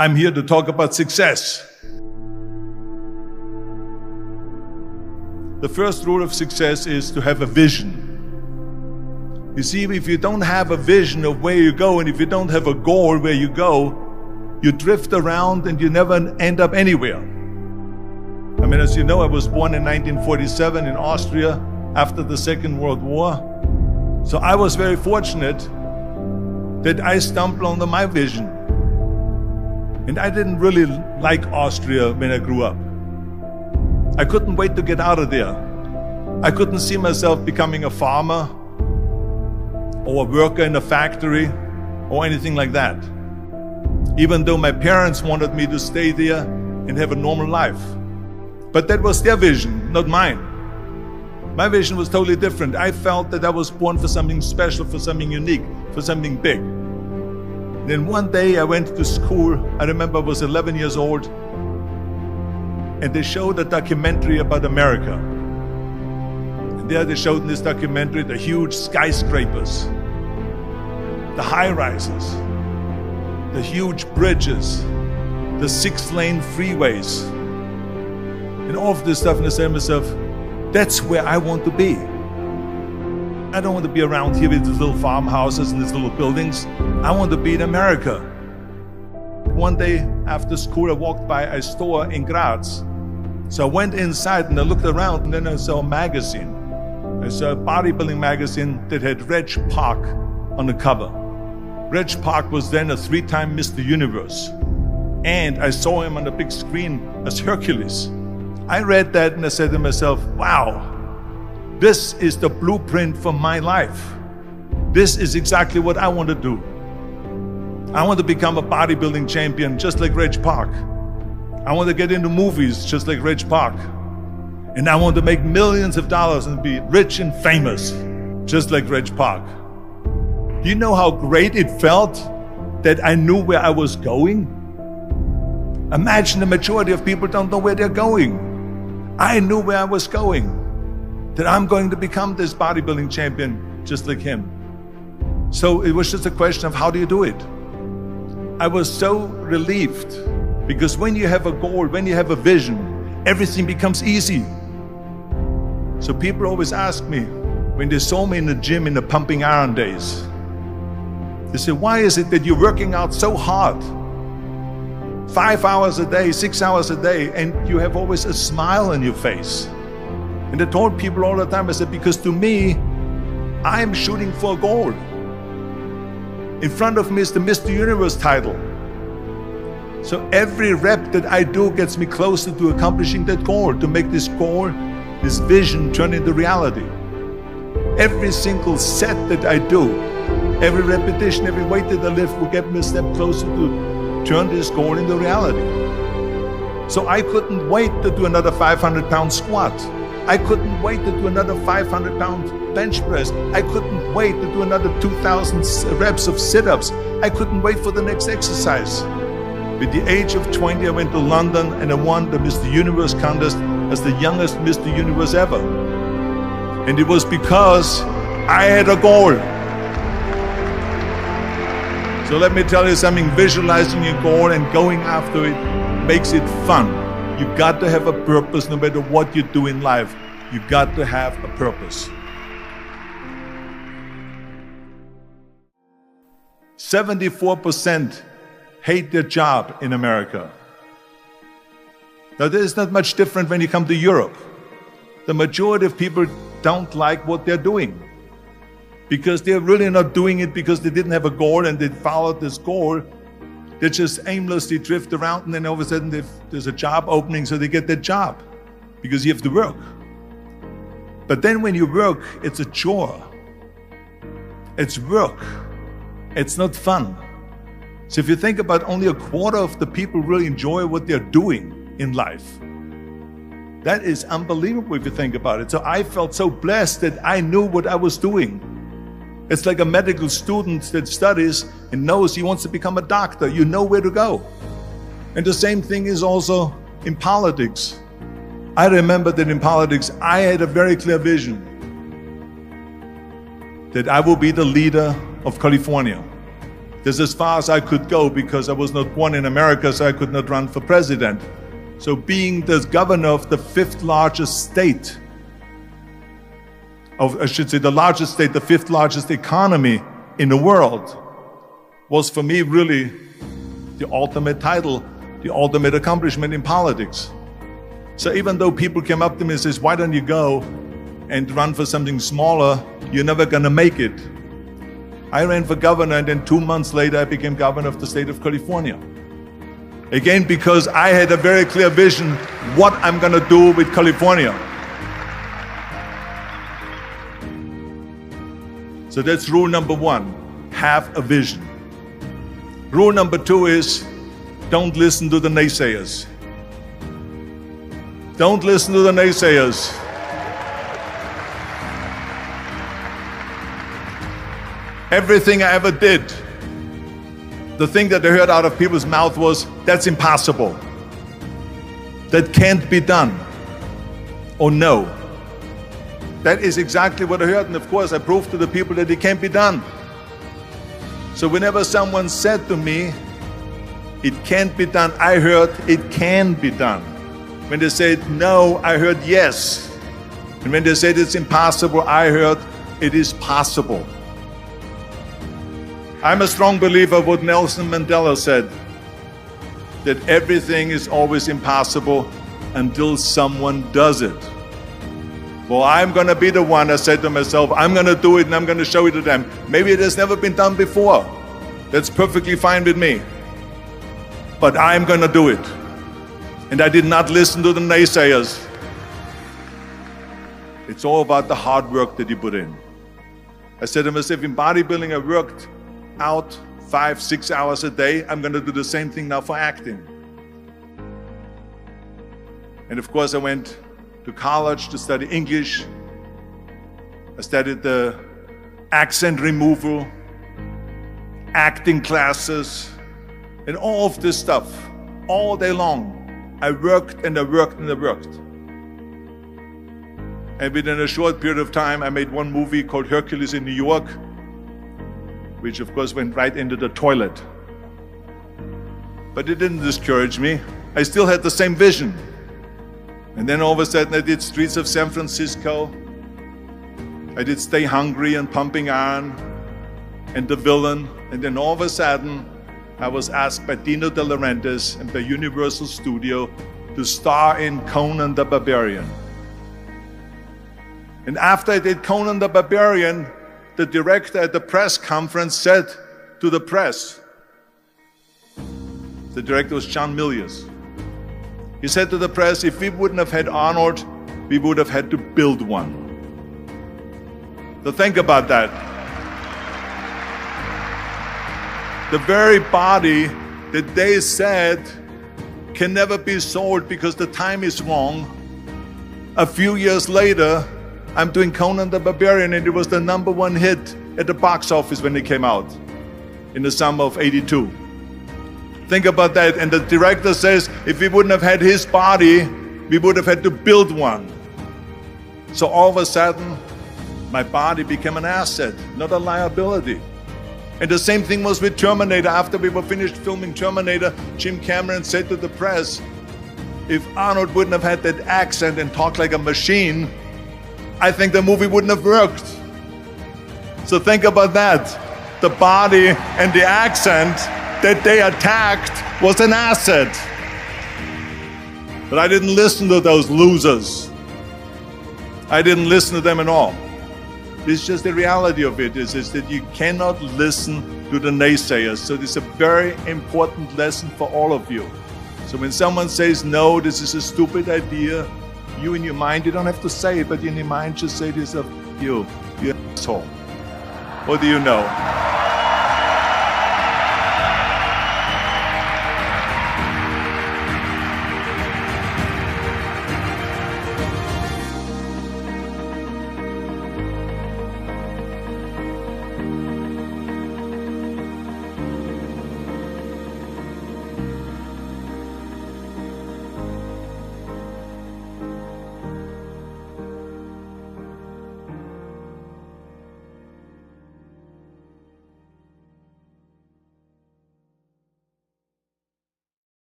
I'm here to talk about success. The first rule of success is to have a vision. You see, if you don't have a vision of where you go, and if you don't have a goal where you go, you drift around and you never end up anywhere. I mean, as you know, I was born in 1947 in Austria after the Second World War. So I was very fortunate that I stumbled on my vision. And I didn't really like Austria when I grew up. I couldn't wait to get out of there. I couldn't see myself becoming a farmer or a worker in a factory or anything like that. Even though my parents wanted me to stay there and have a normal life. But that was their vision, not mine. My vision was totally different. I felt that I was born for something special, for something unique, for something big. Then one day I went to school. I remember I was 11 years old, and they showed a documentary about America. And there they showed in this documentary the huge skyscrapers, the high-rises, the huge bridges, the 6-lane freeways, and all of this stuff. And I said to myself, that's where I want to be. I don't want to be around here with these little farmhouses and these little buildings. I want to be in America. One day after school, I walked by a store in Graz. So I went inside and I looked around, and then I saw a magazine. I saw a bodybuilding magazine that had Reg Park on the cover. Reg Park was then a 3-time Mr. Universe. And I saw him on the big screen as Hercules. I read that and I said to myself, wow, this is the blueprint for my life. This is exactly what I want to do. I want to become a bodybuilding champion just like Reg Park. I want to get into movies just like Reg Park. And I want to make millions of dollars and be rich and famous just like Reg Park. Do you know how great it felt that I knew where I was going? Imagine the majority of people don't know where they're going. I knew where I was going, that I'm going to become this bodybuilding champion just like him. So it was just a question of how do you do it? I was so relieved, because when you have a goal, when you have a vision, everything becomes easy. So people always ask me, when they saw me in the gym in the pumping iron days, they say, why is it that you're working out so hard? 5 hours a day, 6 hours a day, and you have always a smile on your face. And I told people all the time, I said, because to me, I'm shooting for a goal. In front of me is the Mr. Universe title. So every rep that I do gets me closer to accomplishing that goal, to make this goal, this vision turn into reality. Every single set that I do, every repetition, every weight that I lift will get me a step closer to turn this goal into reality. So I couldn't wait to do another 500-pound squat. I couldn't wait to do another 500-pound bench press. I couldn't wait to do another 2,000 reps of sit-ups. I couldn't wait for the next exercise. At the age of 20, I went to London and I won the Mr. Universe contest as the youngest Mr. Universe ever. And it was because I had a goal. So let me tell you something, visualizing your goal and going after it makes it fun. You've got to have a purpose no matter what you do in life. You've got to have a purpose. 74% hate their job in America. Now, this is not much different when you come to Europe. The majority of people don't like what they're doing, because they're really not doing it because they didn't have a goal and they followed this goal. They just aimlessly drift around, and then all of a sudden there's a job opening, so they get that job because you have to work. But then when you work, it's a chore. It's work. It's not fun. So if you think about, only a quarter of the people really enjoy what they're doing in life. That is unbelievable if you think about it. So I felt so blessed that I knew what I was doing. It's like a medical student that studies and knows he wants to become a doctor. You know where to go. And the same thing is also in politics. I remember that in politics, I had a very clear vision that I will be the leader of California. That's as far as I could go because I was not born in America, so I could not run for president. So being the governor of the fifth largest state, I should say the largest state, the fifth largest economy in the world, was for me really the ultimate title, the ultimate accomplishment in politics. So even though people came up to me and says, why don't you go and run for something smaller, you're never gonna make it. I ran for governor, and then 2 months later I became governor of the state of California. Again, because I had a very clear vision what I'm gonna do with California. So that's rule number one, have a vision. Rule number two is, don't listen to the naysayers. Don't listen to the naysayers. Everything I ever did, the thing that I heard out of people's mouth was, that's impossible. That can't be done. Or no. That is exactly what I heard, and of course I proved to the people that it can't be done. So whenever someone said to me, it can't be done, I heard, it can be done. When they said no, I heard yes. And when they said it's impossible, I heard, it is possible. I'm a strong believer of what Nelson Mandela said, that everything is always impossible until someone does it. Well, I'm gonna be the one, I said to myself, I'm gonna do it and I'm gonna show it to them. Maybe it has never been done before. That's perfectly fine with me. But I'm gonna do it. And I did not listen to the naysayers. It's all about the hard work that you put in. I said to myself, in bodybuilding I worked out 5-6 hours a day. I'm gonna do the same thing now for acting. And of course I went to college to study English. I studied the accent removal, acting classes, and all of this stuff, all day long. I worked and I worked and I worked. And within a short period of time, I made one movie called Hercules in New York, which of course went right into the toilet. But it didn't discourage me. I still had the same vision. And then all of a sudden I did Streets of San Francisco. I did Stay Hungry and Pumping Iron and The Villain. And then all of a sudden I was asked by Dino De Laurentiis and by Universal Studio to star in Conan the Barbarian. And after I did Conan the Barbarian, the director at the press conference said to the press, the director was John Milius. He said to the press, if we wouldn't have had Arnold, we would have had to build one. So think about that. The very body that they said can never be sold because the time is wrong. A few years later, I'm doing Conan the Barbarian, and it was the #1 hit at the box office when it came out in the summer of '82. Think about that. And the director says, if we wouldn't have had his body, we would have had to build one. So all of a sudden, my body became an asset, not a liability. And the same thing was with Terminator. After we were finished filming Terminator, Jim Cameron said to the press, if Arnold wouldn't have had that accent and talked like a machine, I think the movie wouldn't have worked. So think about that. The body and the accent that they attacked was an asset. But I didn't listen to those losers. I didn't listen to them at all. It's just the reality of it is that you cannot listen to the naysayers. So this is a very important lesson for all of you. So when someone says, no, this is a stupid idea, you in your mind, you don't have to say it, but in your mind just say to yourself, you're an asshole. What do you know?